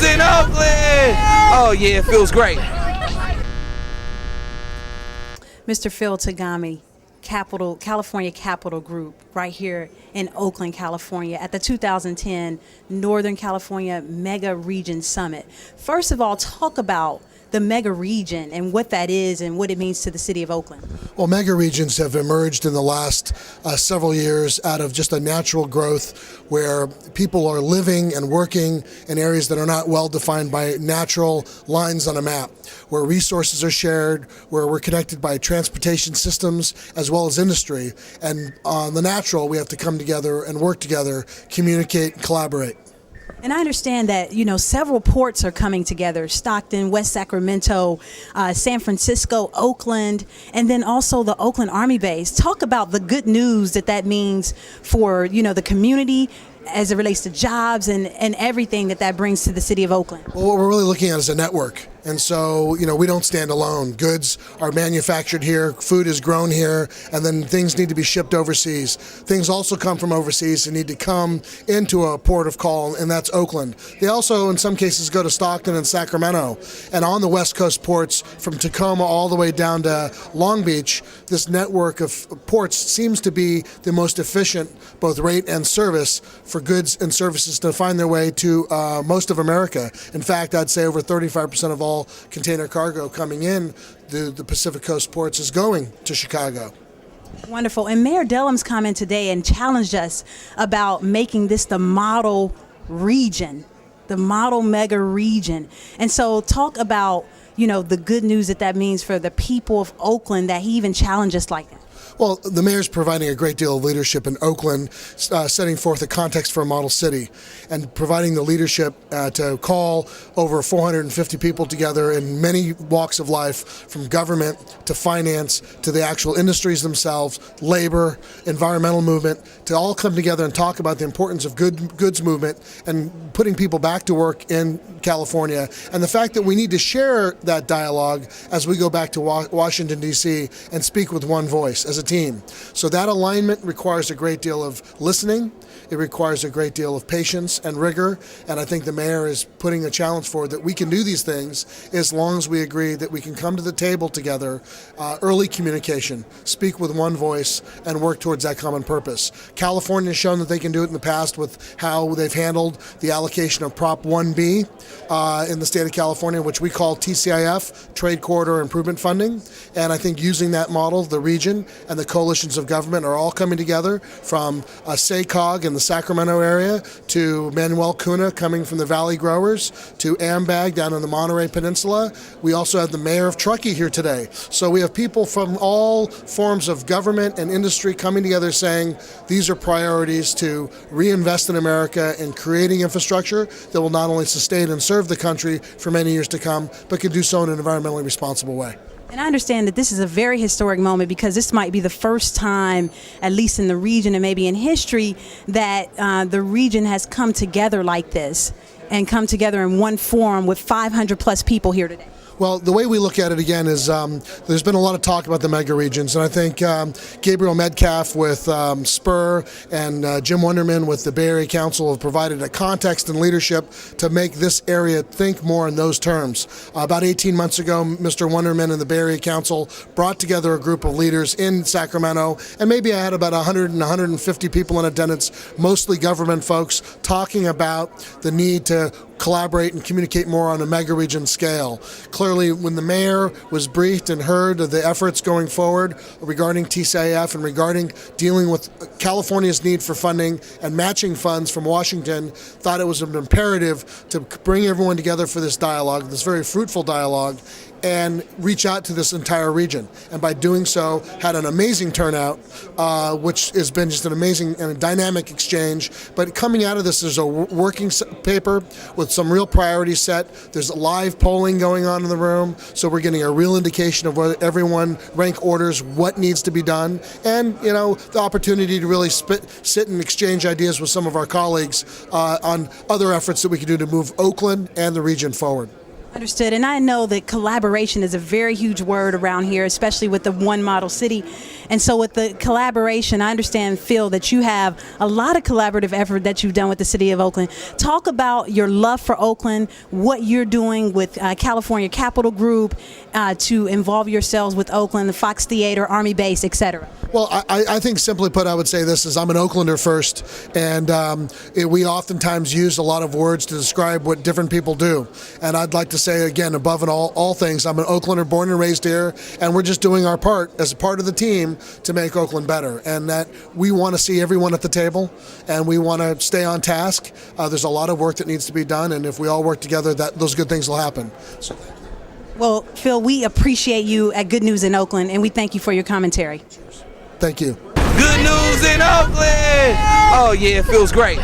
is in Oakland. Oh yeah, it feels great. Mr. Phil Tagami, California Capital Group, right here in Oakland, California, at the 2010 Northern California MegaRegion Summit. First of all, talk about the mega region and what that is and what it means to the city of Oakland. Well, mega regions have emerged in the last several years out of just a natural growth where people are living and working in areas that are not well defined by natural lines on a map, where resources are shared, where we're connected by transportation systems as well as industry. And on the natural, we have to come together and work together, communicate, and collaborate. And I understand that, several ports are coming together: Stockton, West Sacramento, San Francisco, Oakland, and then also the Oakland Army Base. Talk about the good news that means for, the community as it relates to jobs and everything that brings to the city of Oakland. Well, what we're really looking at is a network. And so, we don't stand alone. Goods are manufactured here, food is grown here, and then things need to be shipped overseas. Things also come from overseas and need to come into a port of call, and that's Oakland. They also, in some cases, go to Stockton and Sacramento. And on the West Coast ports, from Tacoma all the way down to Long Beach, this network of ports seems to be the most efficient, both rate and service, for goods and services to find their way to most of America. In fact, I'd say over 35% of all container cargo coming in the Pacific Coast ports is going to Chicago. Wonderful. And Mayor Dellum's comment today and challenged us about making this the model region, the model mega region. And so talk about, the good news that means for the people of Oakland, that he even challenged us like that. Well, the mayor's providing a great deal of leadership in Oakland, setting forth a context for a model city, and providing the leadership to call over 450 people together in many walks of life, from government to finance to the actual industries themselves, labor, environmental movement, to all come together and talk about the importance of goods movement and putting people back to work in California, and the fact that we need to share that dialogue as we go back to Washington, D.C. and speak with one voice as a team. So that alignment requires a great deal of listening. It requires a great deal of patience and rigor, and I think the mayor is putting a challenge forward that we can do these things as long as we agree that we can come to the table together, early communication, speak with one voice, and work towards that common purpose. California has shown that they can do it in the past with how they've handled the allocation of Prop 1B in the state of California, which we call TCIF, Trade Corridor Improvement Funding, and I think using that model, the region and the coalitions of government are all coming together, from SACOG in the Sacramento area to Manuel Cunha coming from the Valley Growers to AMBAG down in the Monterey Peninsula. We also have the mayor of Truckee here today. So we have people from all forms of government and industry coming together saying these are priorities to reinvest in America and creating infrastructure that will not only sustain and serve the country for many years to come, but can do so in an environmentally responsible way. And I understand that this is a very historic moment because this might be the first time, at least in the region and maybe in history, that the region has come together like this and come together in one forum with 500 plus people here today. Well, the way we look at it again is there's been a lot of talk about the mega regions, and I think Gabriel Metcalf with Spur and Jim Wunderman with the Bay Area Council have provided a context and leadership to make this area think more in those terms. About 18 months ago, Mr. Wunderman and the Bay Area Council brought together a group of leaders in Sacramento, and maybe I had about 100 and 150 people in attendance, mostly government folks, talking about the need to collaborate and communicate more on a mega region scale. Clearly, when the mayor was briefed and heard of the efforts going forward regarding TCIF and regarding dealing with California's need for funding and matching funds from Washington, thought it was an imperative to bring everyone together for this dialogue, this very fruitful dialogue, and reach out to this entire region. And by doing so, had an amazing turnout, which has been just an amazing and a dynamic exchange. But coming out of this, there's a working paper with some real priorities set. There's live polling going on in the room, so we're getting a real indication of whether everyone rank orders what needs to be done, and the opportunity to really sit and exchange ideas with some of our colleagues on other efforts that we can do to move Oakland and the region forward. Understood. And I know that collaboration is a very huge word around here, especially with the one model city. And so with the collaboration, I understand, Phil, that you have a lot of collaborative effort that you've done with the city of Oakland. Talk about your love for Oakland, what you're doing with California Capital Group to involve yourselves with Oakland, the Fox Theater, Army Base, etc. Well, I think simply put, I would say this is I'm an Oaklander first, and we oftentimes use a lot of words to describe what different people do. And I'd like to say, again, above and all things, I'm an Oaklander born and raised here, and we're just doing our part as a part of the team to make Oakland better. And that we want to see everyone at the table, and we want to stay on task. There's a lot of work that needs to be done, and if we all work together, those good things will happen. So, Well, Phil, we appreciate you at Good News in Oakland, and we thank you for your commentary. thank you. Good news in Oakland. Oh yeah, it feels great.